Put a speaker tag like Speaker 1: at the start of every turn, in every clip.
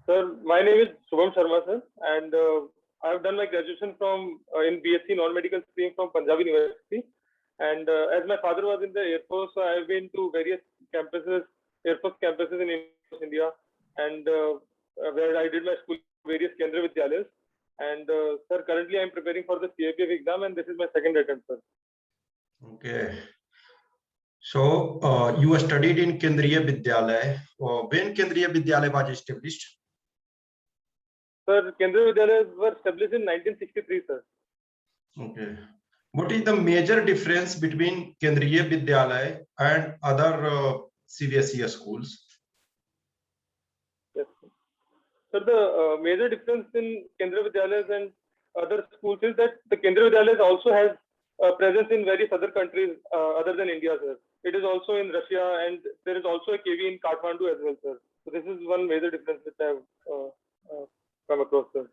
Speaker 1: Sir, my name is Shubham Sharma, sir, and I have done my graduation from in BSc non-medical stream from Punjab University. And as my father was in the Air Force, so I have been to various campuses, Air Force campuses in India, and where I did my school various Kendra Vidyalayas. And sir, currently I am preparing for the CAPF exam, and this is my second attempt, sir.
Speaker 2: Okay. So you studied in Kendriya Vidyalaya. When Kendriya Vidyalaya was established?
Speaker 1: Sir, Kendra Vidyalayas were established in 1963, sir.
Speaker 2: Okay. What is the major difference between Kendriya Vidyalaya and other CBSE schools?
Speaker 1: Yes, sir. Sir, the major difference in Kendra Vidyalayas and other schools is that the Kendra Vidyalayas also has presence in various other countries other than India, sir. It is also in Russia, and there is also a KV in Kathmandu as well, sir. So this is one major difference that I have come across, sir.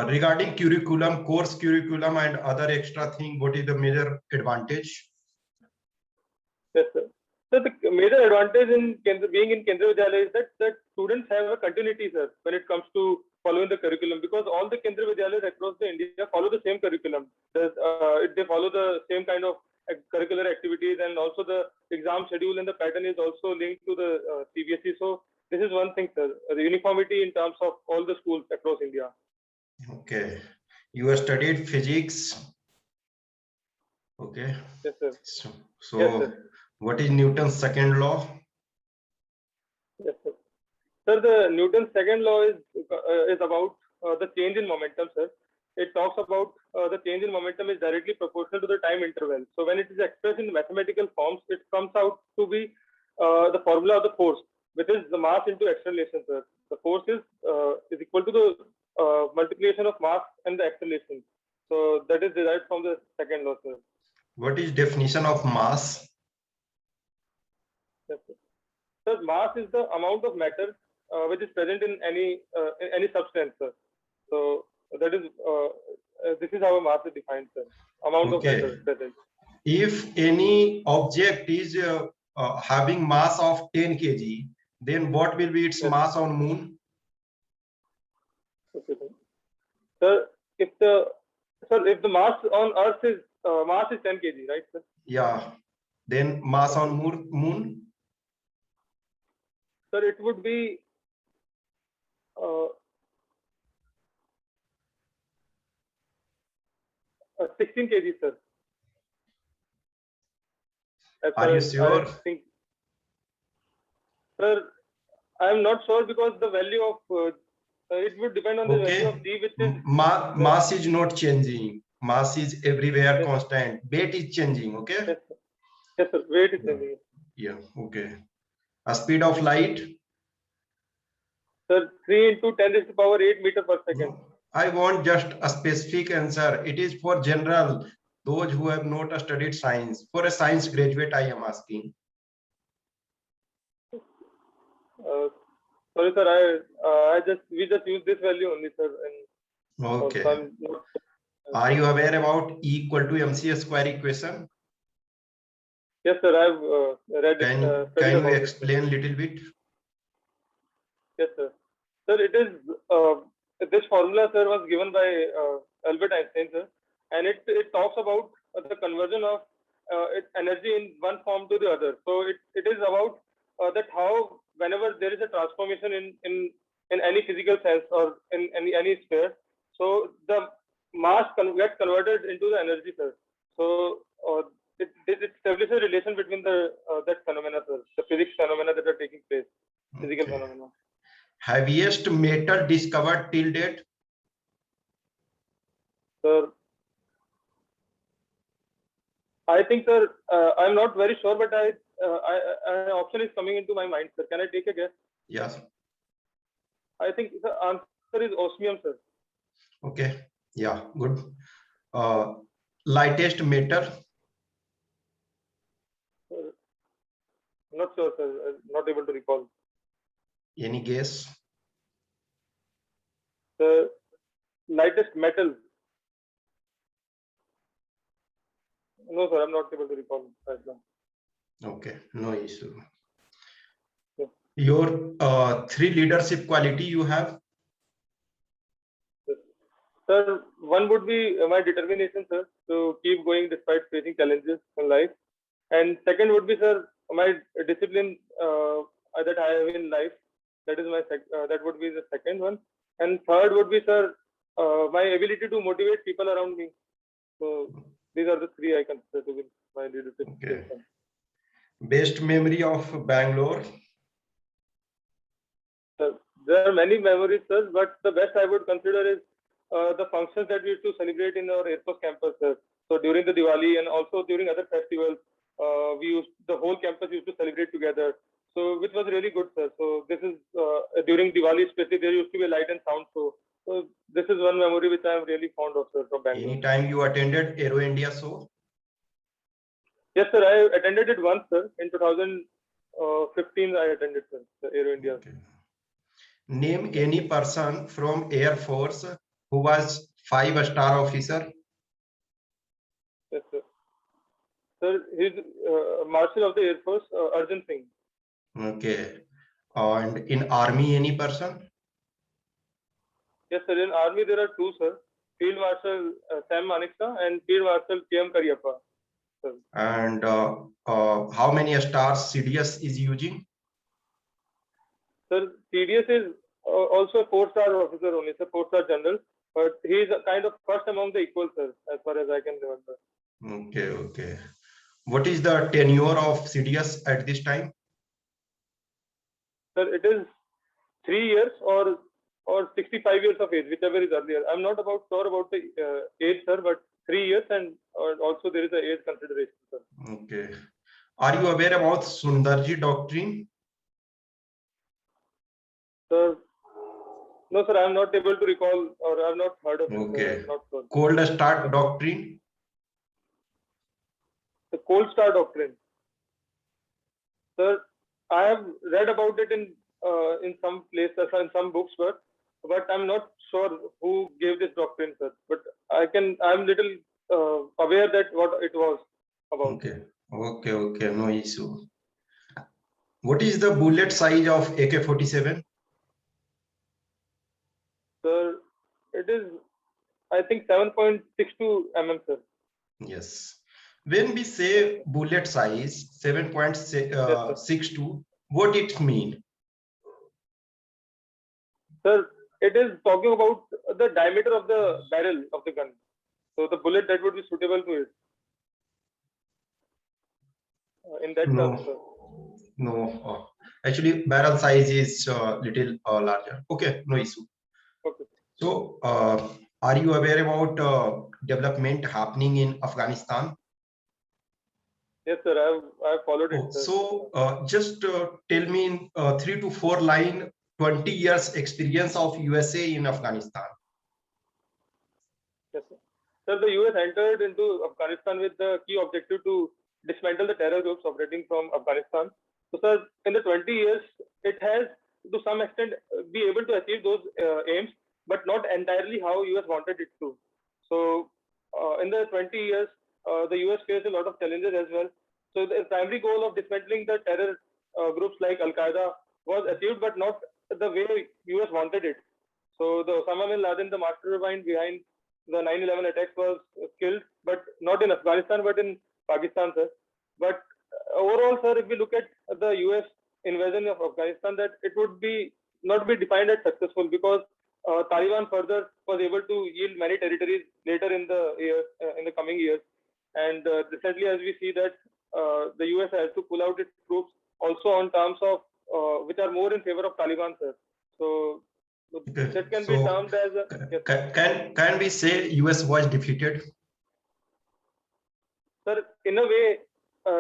Speaker 2: Regarding curriculum, course curriculum and other extra thing, what is the major advantage?
Speaker 1: Yes, sir. So the major advantage in being in Kendra Vidyalaya is that students have a continuity, sir, when it comes to following the curriculum, because all the Kendra Vidyalayas across the India follow the same curriculum. They follow the same kind of curricular activities, and also the exam schedule and the pattern is also linked to the CBSE. So this is one thing, sir, the uniformity in terms of all the schools across India.
Speaker 2: Okay. You have studied physics. Okay.
Speaker 1: Yes, sir.
Speaker 2: So
Speaker 1: yes, sir.
Speaker 2: What is Newton's second law?
Speaker 1: Yes, sir. Sir, the Newton's second law is about the change in momentum, sir. It talks about the change in momentum is directly proportional to the time interval. So when it is expressed in mathematical forms, it comes out to be the formula of the force, which is the mass into acceleration, sir. The force is equal to the multiplication of mass and the acceleration. So that is derived from the second law, sir.
Speaker 2: What is definition of mass?
Speaker 1: Yes, sir. Sir, mass is the amount of matter which is present in any substance, sir. So that is this is how a mass is defined, sir. Amount of matter present.
Speaker 2: If any object is having mass of 10 kg, then what will be its mass on moon?
Speaker 1: Okay, sir. Sir, if the mass on Earth is 10 kg, right, sir?
Speaker 2: Yeah. Then mass on moon?
Speaker 1: Sir, it would be 16 kg, sir.
Speaker 2: Are you sure?
Speaker 1: Sir, I am not sure, because the value of it would depend on the value of G, which is
Speaker 2: mass is not changing. Mass is everywhere constant. Weight is changing. Okay.
Speaker 1: Yes, sir. Yes, sir. Weight is changing.
Speaker 2: Yeah. Okay. A speed of light.
Speaker 1: Sir, 3 into 10 to the power 8 meter per second.
Speaker 2: I want just a specific answer. It is for general, those who have not studied science. For a science graduate, I am asking.
Speaker 1: Sorry, sir. We just use this value only, sir. And
Speaker 2: okay. Are you aware about E equal to MC square equation?
Speaker 1: Yes, sir. I've read it.
Speaker 2: Can you explain a little bit?
Speaker 1: Yes, sir. Sir, it is this formula, sir, was given by Albert Einstein, sir, and it talks about the conversion of energy in one form to the other. So it is about that how whenever there is a transformation in any physical sense or in any sphere, so the mass gets converted into the energy, sir. So it establishes a relation between the that phenomena, sir, the physics phenomena that are taking place, physical phenomena.
Speaker 2: Heaviest metal discovered till date?
Speaker 1: Sir, I think, sir, I'm not very sure, but an option is coming into my mind, sir. Can I take a guess?
Speaker 2: Yes.
Speaker 1: I think the answer is osmium, sir.
Speaker 2: Okay. Yeah, good. Lightest metal?
Speaker 1: Not sure, sir. I'm not able to recall.
Speaker 2: Any guess?
Speaker 1: The lightest metal? No, sir. I'm not able to recall right now.
Speaker 2: Okay, no issue.
Speaker 1: Yeah.
Speaker 2: Your three leadership quality you have?
Speaker 1: Sir, one would be my determination, sir, to keep going despite facing challenges in life. And second would be, sir, my discipline that I have in life. That is that would be the second one. And third would be, sir, my ability to motivate people around me. So these are the three I consider to be my leadership skills.
Speaker 2: Okay. Best memory of Bangalore?
Speaker 1: There are many memories, sir, but the best I would consider is the functions that we used to celebrate in our Air Force campus, sir. So during the Diwali and also during other festivals, the whole campus used to celebrate together. So which was really good, sir. So this is during Diwali, especially there used to be a light and sound show. So this is one memory which I am really fond of, sir, from Bangalore.
Speaker 2: Anytime you attended Aero India show?
Speaker 1: Yes, sir. I attended it once, sir. In 2015, I attended, sir, the Aero India.
Speaker 2: Okay. Name any person from Air Force who was 5-star officer.
Speaker 1: Yes, sir. Sir, he's Marshal of the Air Force, Arjun Singh.
Speaker 2: Okay. And in Army, any person?
Speaker 1: Yes, sir. In Army, there are two, sir. Field Marshal Sam Maniksa and Field Marshal K.M. Kariappa. Sir.
Speaker 2: And how many stars CDS is using?
Speaker 1: Sir, CDS is also a 4-star officer only, sir, 4-star general. But he is a kind of first among the equals, sir, as far as I can remember.
Speaker 2: Okay, okay. What is the tenure of CDS at this time?
Speaker 1: Sir, it is 3 years or 65 years of age, whichever is earlier. I'm not sure about the age, sir, but 3 years and also there is a age consideration, sir.
Speaker 2: Okay. Are you aware about Sundarji doctrine?
Speaker 1: Sir, no, sir, I'm not able to recall or I've not heard of it.
Speaker 2: Okay.
Speaker 1: Not sure.
Speaker 2: Cold start doctrine?
Speaker 1: The cold star doctrine. Sir, I have read about it in some places, in some books, but I'm not sure who gave this doctrine, sir. But I'm little aware that what it was about.
Speaker 2: Okay, okay, okay, no issue. What is the bullet size of AK-47?
Speaker 1: Sir, it is, I think, 7.62 mm, sir.
Speaker 2: Yes. When we say bullet size 7.62, what it mean?
Speaker 1: Sir, it is talking about the diameter of the barrel of the gun. So the bullet that would be suitable to it. In that terms, sir.
Speaker 2: No. Actually, barrel size is little larger. Okay, no issue.
Speaker 1: Okay.
Speaker 2: So, are you aware about development happening in Afghanistan?
Speaker 1: Yes, sir. I've followed it. Sir.
Speaker 2: So, just tell me in 3 to 4 line 20 years experience of USA in Afghanistan.
Speaker 1: Yes, sir. Sir, the US entered into Afghanistan with the key objective to dismantle the terror groups operating from Afghanistan. So, sir, in the 20 years, it has to some extent be able to achieve those aims, but not entirely how US wanted it to. So, in the 20 years, the US faced a lot of challenges as well. So, the primary goal of dismantling the terror groups like Al Qaeda was achieved, but not the way US wanted it. So, the Osama bin Laden, the mastermind behind the 9/11 attacks, was killed, but not in Afghanistan, but in Pakistan, sir. But overall, sir, if we look at the US invasion of Afghanistan, that it would be not be defined as successful because Taliban further was able to yield many territories later in the coming years. And recently, as we see that the US has to pull out its troops also on terms of which are more in favor of Taliban, sir. So
Speaker 2: Okay.
Speaker 1: that can be termed as a, yes.
Speaker 2: Can we say US was defeated?
Speaker 1: Sir, in a way,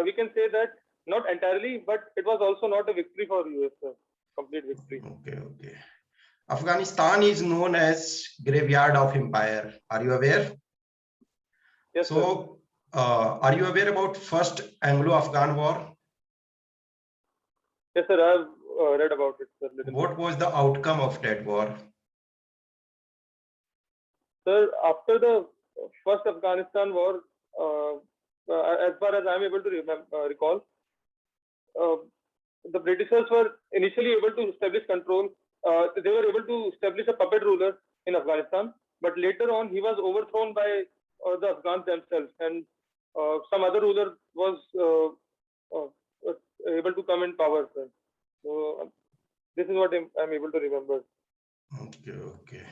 Speaker 1: we can say that not entirely, but it was also not a victory for US, sir. Complete victory.
Speaker 2: Okay. Afghanistan is known as graveyard of empire. Are you aware?
Speaker 1: Yes,
Speaker 2: so, are you aware about first Anglo-Afghan war?
Speaker 1: Yes, sir. I've read about it, sir.
Speaker 2: What was the outcome of that war?
Speaker 1: Sir, after the first Afghanistan war, as far as I'm able to recall, the Britishers were initially able to establish control. They were able to establish a puppet ruler in Afghanistan, but later on he was overthrown by the Afghans themselves, and some other ruler was able to come in power. Sir. So this is what I'm able to remember.
Speaker 2: Okay, okay.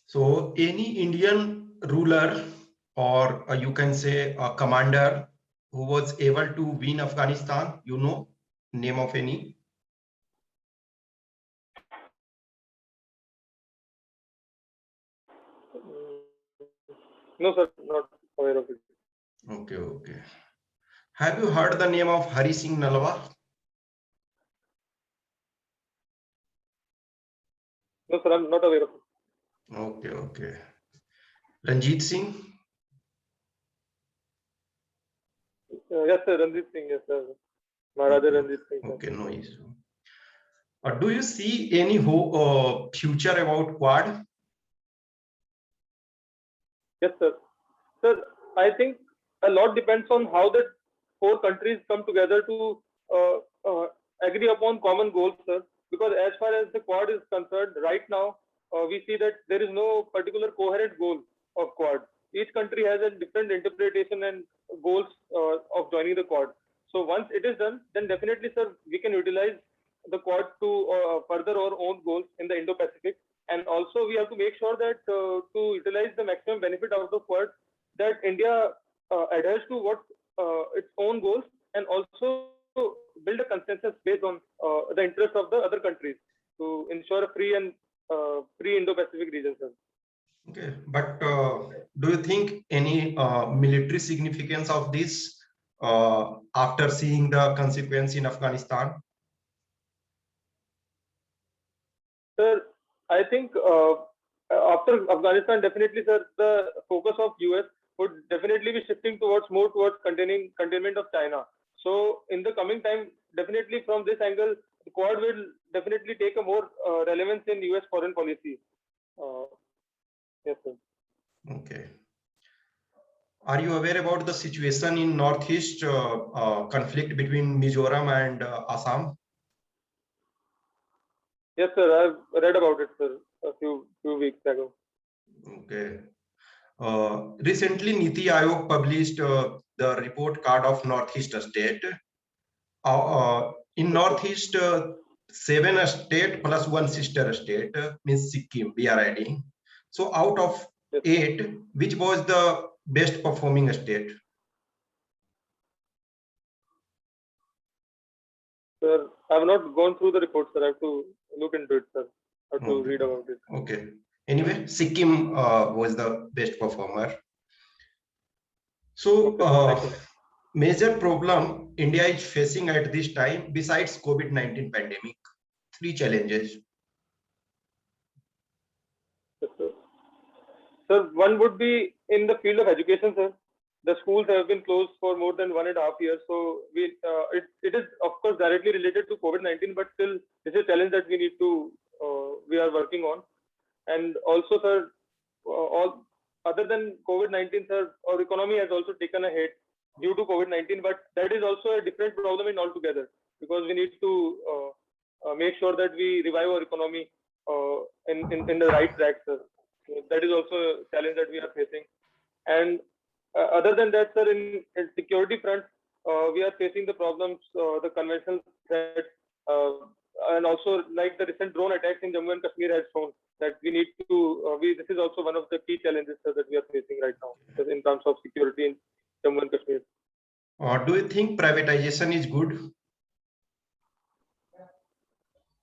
Speaker 2: So any Indian ruler, or you can say a commander who was able to win Afghanistan, you know, name of any?
Speaker 1: No, sir, not aware of it.
Speaker 2: Okay, okay. Have you heard the name of Hari Singh Nalwa?
Speaker 1: No, sir, I'm not aware of it.
Speaker 2: Okay, okay. Ranjit Singh?
Speaker 1: Yes, sir, Ranjit Singh, yes, sir. Maharaja Ranjit Singh. Sir.
Speaker 2: Okay, no issue. Do you see any future about Quad?
Speaker 1: Yes, sir. Sir, I think a lot depends on how the four countries come together to agree upon common goals, sir. Because as far as the Quad is concerned, right now we see that there is no particular coherent goal of Quad. Each country has a different interpretation and goals of joining the Quad. So once it is done, then definitely, sir, we can utilize the Quad to further our own goals in the Indo-Pacific. And also, we have to make sure that to utilize the maximum benefit out of the Quad, that India adheres to what its own goals, and also build a consensus based on the interest of the other countries to ensure a free and free Indo-Pacific region, sir.
Speaker 2: Okay, but do you think any military significance of this after seeing the consequence in Afghanistan?
Speaker 1: Sir, I think after Afghanistan, definitely, sir, the focus of US would definitely be shifting more towards containment of China. So in the coming time, definitely from this angle, the Quad will definitely take a more relevance in US foreign policy. Yes, sir.
Speaker 2: Okay. Are you aware about the situation in Northeast conflict between Mizoram and Assam?
Speaker 1: Yes, sir. I've read about it, sir, a few weeks ago.
Speaker 2: Okay. Recently, Niti Aayog published the report card of Northeast state. In Northeast, 7 state plus 1 sister state means Sikkim. We are adding. So out of 8, which was the best performing state?
Speaker 1: Sir, I have not gone through the report, sir. I have to look into it, sir. I have to
Speaker 2: Okay.
Speaker 1: read about it.
Speaker 2: Okay. Anyway, Sikkim was the best performer. So, major problem India is facing at this time besides COVID-19 pandemic, 3 challenges.
Speaker 1: Yes, sir. Sir, one would be in the field of education, sir. The schools have been closed for more than 1.5 years. So it is of course directly related to COVID-19, but still this is a challenge that we are working on. And also, sir, all other than COVID-19, sir, our economy has also taken a hit due to COVID-19, but that is also a different problem in altogether, because we need to make sure that we revive our economy in the right track, sir. So that is also a challenge that we are facing. And other than that, sir, in security front, we are facing the problems, the conventional threats, and also like the recent drone attacks in Jammu and Kashmir has shown that we need to. This is also one of the key challenges, sir, that we are facing right now in terms of security in Jammu and Kashmir.
Speaker 2: Do you think privatization is good?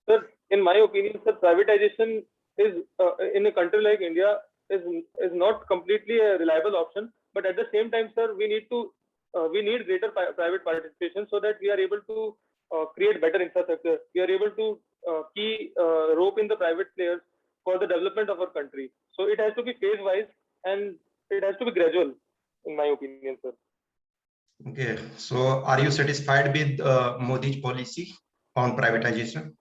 Speaker 1: Sir, in my opinion, sir, privatization is in a country like India is not completely a reliable option. But at the same time, sir, we need greater private participation so that we are able to create better infrastructure. We are able to rope in the private players for the development of our country. So it has to be phase wise and it has to be gradual, in my opinion, sir.
Speaker 2: Okay, so are you satisfied with Modi's policy on privatization?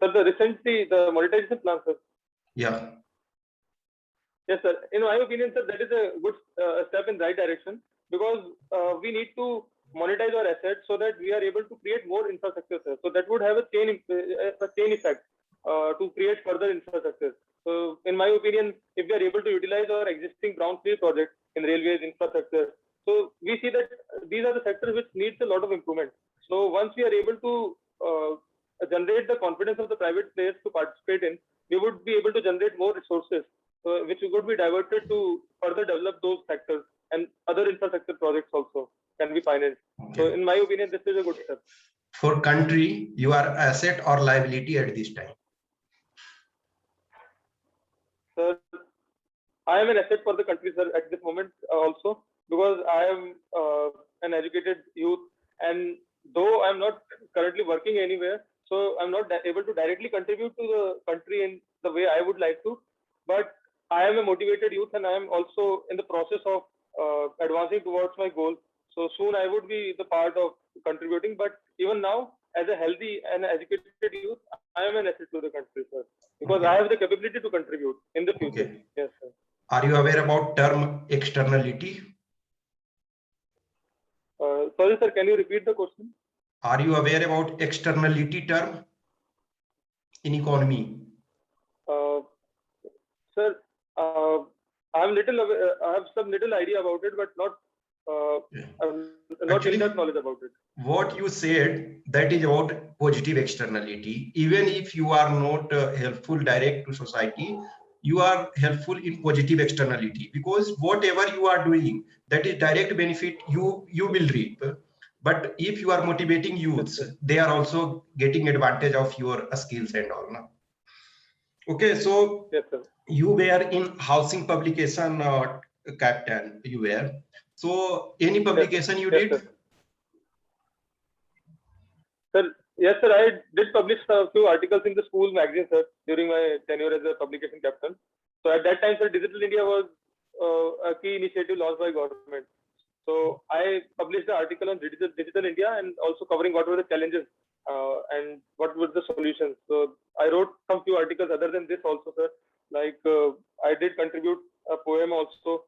Speaker 1: Sir, recently the monetization plan, sir.
Speaker 2: Yeah.
Speaker 1: Yes, sir. In my opinion, sir, that is a good step in the right direction, because we need to monetize our assets so that we are able to create more infrastructure, sir. So that would have a chain effect to create further infrastructure. So in my opinion, if we are able to utilize our existing brownfield projects in railways infrastructure, so we see that these are the sectors which needs a lot of improvement. So once we are able to generate the confidence of the private players to participate in, we would be able to generate more resources, which would be diverted to further develop those sectors, and other infrastructure projects also can be financed.
Speaker 2: Okay.
Speaker 1: So in my opinion, this is a good step.
Speaker 2: For country, you are asset or liability at this time?
Speaker 1: Sir, I am an asset for the country, sir, at this moment also, because I am an educated youth, and though I'm not currently working anywhere, so I'm not able to directly contribute to the country in the way I would like to, but I am a motivated youth, and I am also in the process of advancing towards my goal. So soon I would be the part of contributing, but even now, as a healthy and educated youth, I am an asset to the country, sir, because
Speaker 2: Okay.
Speaker 1: I have the capability to contribute in the future.
Speaker 2: Okay.
Speaker 1: Yes, sir.
Speaker 2: Are you aware about term externality?
Speaker 1: Sorry, sir, can you repeat the question?
Speaker 2: Are you aware about externality term in economy?
Speaker 1: Sir, I'm little I have some little idea about it, but not not
Speaker 2: Actually,
Speaker 1: in-depth knowledge about it.
Speaker 2: What you said, that is about positive externality. Even if you are not helpful direct to society, you are helpful in positive externality, because whatever you are doing, that is direct benefit you will reap. But if you are motivating youths, they are also getting advantage of your skills and all. No? Okay, so
Speaker 1: Yes, sir.
Speaker 2: you were in housing publication captain, you were. So any publication you
Speaker 1: Yes,
Speaker 2: did?
Speaker 1: sir. Sir, yes, sir. I did publish a few articles in the school magazine, sir, during my tenure as a publication captain. So at that time, sir, Digital India was a key initiative launched by government. So I published the article on digital India, and also covering what were the challenges and what were the solutions. So I wrote some few articles other than this also, sir. Like I did contribute a poem also,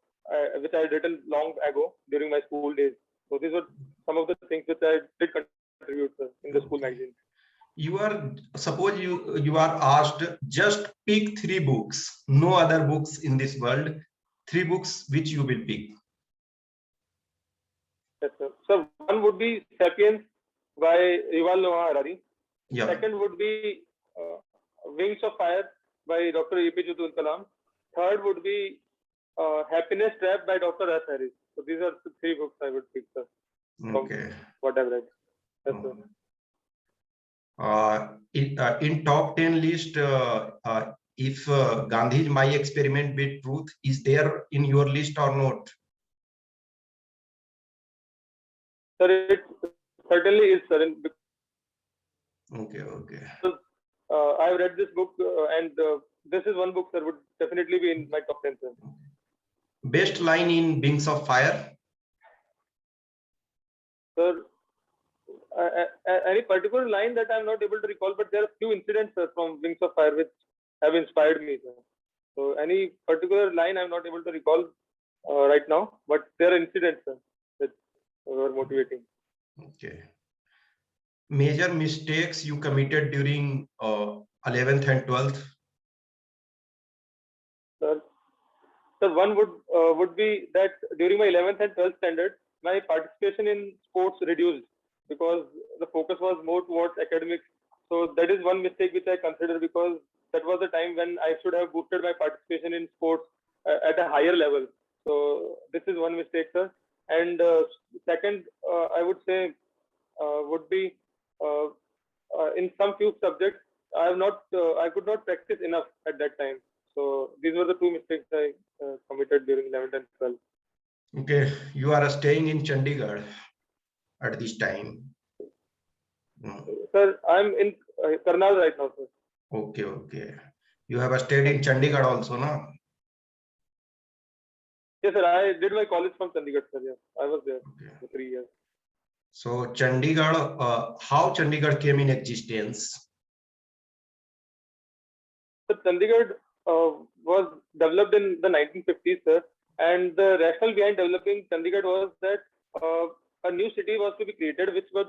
Speaker 1: which I had written long ago during my school days. So these were some of the things which I did contribute, sir, in the school magazine.
Speaker 2: You are, suppose you are asked, just pick 3 books, no other books in this world, 3 books which you will pick.
Speaker 1: Yes, sir. So one would be Sapiens by Yuval Noah Harari.
Speaker 2: Yeah.
Speaker 1: Second would be Wings of Fire by Dr. APJ Abdul Kalam. Third would be Happiness Trap by Dr. S. Harris. So these are the 3 books I would pick, sir, from
Speaker 2: Okay.
Speaker 1: what I've read. Yes, sir.
Speaker 2: In top 10 list, if Gandhi's My Experiment with Truth is there in your list or not?
Speaker 1: Sir, it certainly is, sir.
Speaker 2: Okay, okay.
Speaker 1: I've read this book, and this is one book, sir, would definitely be in my top 10, sir.
Speaker 2: Best line in Wings of Fire?
Speaker 1: Sir, any particular line that I'm not able to recall, but there are few incidents, sir, from Wings of Fire which have inspired me, sir. So any particular line I'm not able to recall right now, but there are incidents, sir, that were motivating.
Speaker 2: Okay. Major mistakes you committed during 11th and 12th?
Speaker 1: Sir, one would be that during my 11th and 12th standard, my participation in sports reduced because the focus was more towards academics. So that is one mistake which I consider, because that was the time when I should have boosted my participation in sports at a higher level. So this is one mistake, sir. And second, I would say would be in some few subjects I could not practice enough at that time. So these were the 2 mistakes I committed during 11th and 12th.
Speaker 2: Okay, you are staying in Chandigarh at this time.
Speaker 1: Sir, I'm in Karnal right now, sir.
Speaker 2: Okay, okay. You have stayed in Chandigarh also, no?
Speaker 1: Yes, sir. I did my college from Chandigarh, sir. Yes, I was there for 3 years.
Speaker 2: So Chandigarh, how Chandigarh came in existence?
Speaker 1: So Chandigarh was developed in the 1950s, sir. And the rationale behind developing Chandigarh was that a new city was to be created, which would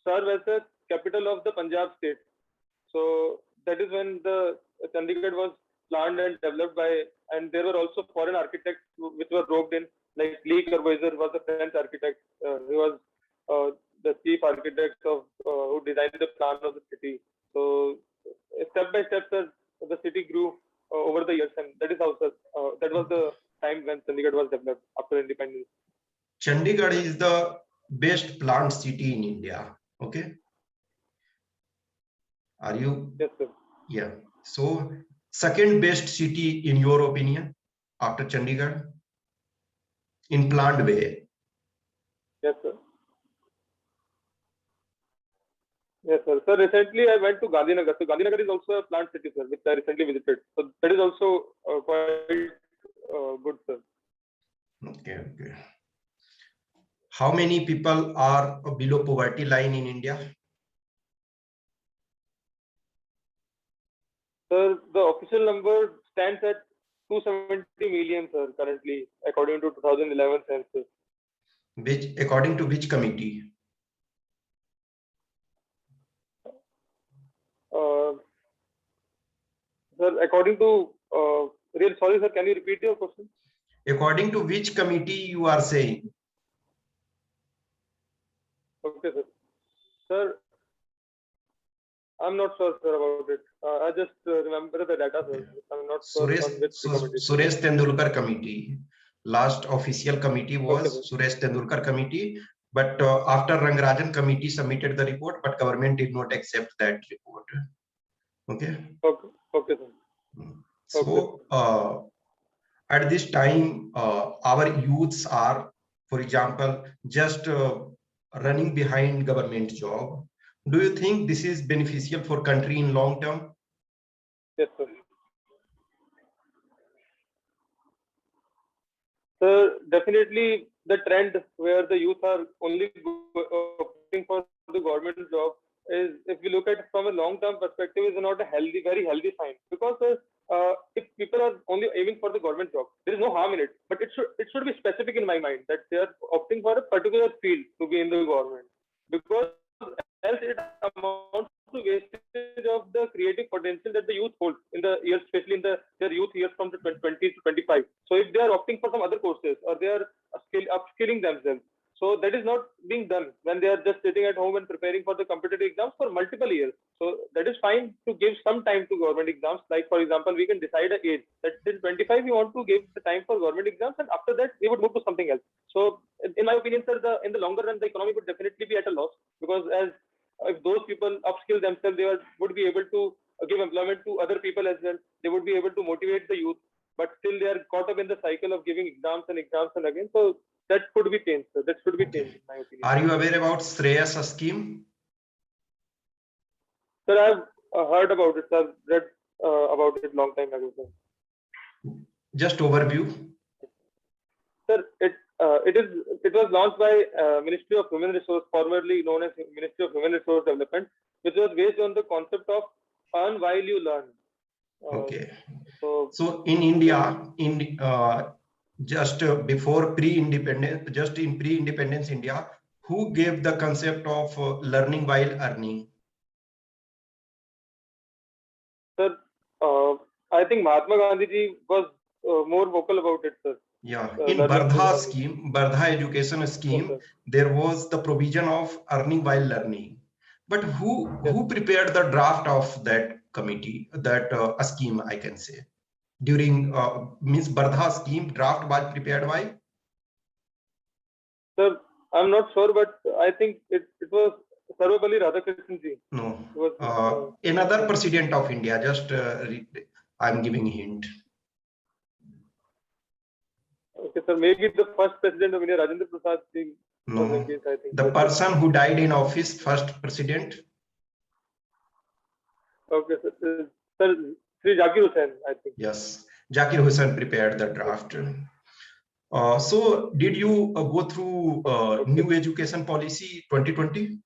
Speaker 1: serve as the capital of the Punjab state. So that is when the Chandigarh was planned and developed by, and there were also foreign architects which were roped in, like Lee Corbusier was a French architect. He was the chief architect of who designed the plan of the city. So step by step, the city grew over the years, and that is how that was the time when Chandigarh was developed after independence.
Speaker 2: Chandigarh is the best planned city in India. Okay. Are you?
Speaker 1: Yes, sir.
Speaker 2: Yeah. So second best city in your opinion after Chandigarh in planned way?
Speaker 1: Yes, sir. Yes, sir. So recently I went to Gandhinagar. So Gandhinagar is also a planned city, sir, which I recently visited. So that is also quite good, sir.
Speaker 2: Okay, okay. How many people are below poverty line in India?
Speaker 1: Sir, the official number stands at 270 million, sir, currently, according to 2011 census.
Speaker 2: Which, according to which committee?
Speaker 1: Sir, according to, sorry, sir, can you repeat your question?
Speaker 2: According to which committee you are saying?
Speaker 1: Okay, sir. Sir, I'm not sure, sir, about it. I just remember the data, sir. I'm not sure on which committee.
Speaker 2: Suresh Tendulkar committee. Last official committee was
Speaker 1: Okay,
Speaker 2: Suresh Tendulkar committee. But after Rangarajan committee submitted the report, but government did not accept that report. Okay.
Speaker 1: Okay, okay, sir.
Speaker 2: So at this time, our youths are, for example, just running behind government job. Do you think this is beneficial for country in long term?
Speaker 1: Yes, sir. So definitely the trend where the youth are only opting for the government job is, if we look at it from a long-term perspective, is not a healthy, very healthy sign. Because if people are only aiming for the government job, there is no harm in it. But it should be specific in my mind that they are opting for a particular field to be in the government, because else it amounts to wastage of the creative potential that the youth holds in the years, especially in their youth years from the 20 to 25. So if they are opting for some other courses, or they are upskilling themselves, so that is not being done when they are just sitting at home and preparing for the competitive exams for multiple years. So that is fine to give some time to government exams. Like, for example, we can decide an age that till 25 we want to give the time for government exams, and after that we would move to something else. So in my opinion, sir, in the longer run, the economy would definitely be at a loss, because as if those people upskill themselves, they would be able to give employment to other people as well. They would be able to motivate the youth, but still they are caught up in the cycle of giving exams and exams and again. So that could be changed, sir. That should be changed, in my opinion.
Speaker 2: Are you aware about Shreyas scheme?
Speaker 1: Sir, I've heard about it. I've read about it long time ago, sir.
Speaker 2: Just overview.
Speaker 1: Sir, it was launched by Ministry of Human Resource, formerly known as Ministry of Human Resource Development, which was based on the concept of earn while you learn.
Speaker 2: Okay. So in India, just before pre-independence, just in pre-independence India, who gave the concept of learning while earning?
Speaker 1: Sir, I think Mahatma Gandhi ji was more vocal about it, sir.
Speaker 2: Yeah, in Bardha scheme, Bardha education scheme,
Speaker 1: yes,
Speaker 2: there was the provision of earning while learning. But who prepared the draft of that committee, that scheme, I can say, during means Bardha scheme draft was prepared by?
Speaker 1: Sir, I'm not sure, but I think it was Sarvapalli Radhakrishnan ji.
Speaker 2: No,
Speaker 1: Was,
Speaker 2: another president of India. Just I'm giving a hint.
Speaker 1: Okay, sir. Maybe the first president of India, Rajendra Prasad ji.
Speaker 2: No,
Speaker 1: Case, I think.
Speaker 2: the person who died in office, first president.
Speaker 1: Okay, sir. Sir, Sri Zakir Hussain, I think.
Speaker 2: Yes, Zakir Hussain prepared the draft. So did you go through new education policy 2020?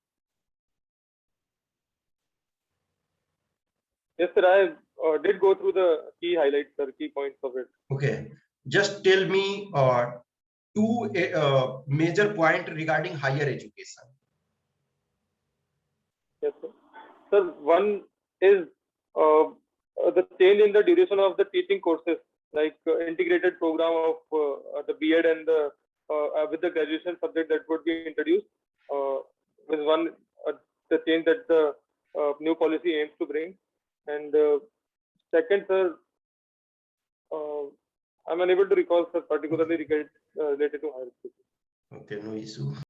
Speaker 1: Yes, sir. I did go through the key highlights, sir, key points of it.
Speaker 2: Okay, just tell me two major point regarding higher education.
Speaker 1: Yes, sir. Sir, one is the change in the duration of the teaching courses, like integrated program of the B.Ed and the with the graduation subject that would be introduced, is one the change that the new policy aims to bring. And second, sir, I'm unable to recall, sir, particularly related to higher education.
Speaker 2: Okay, no issue.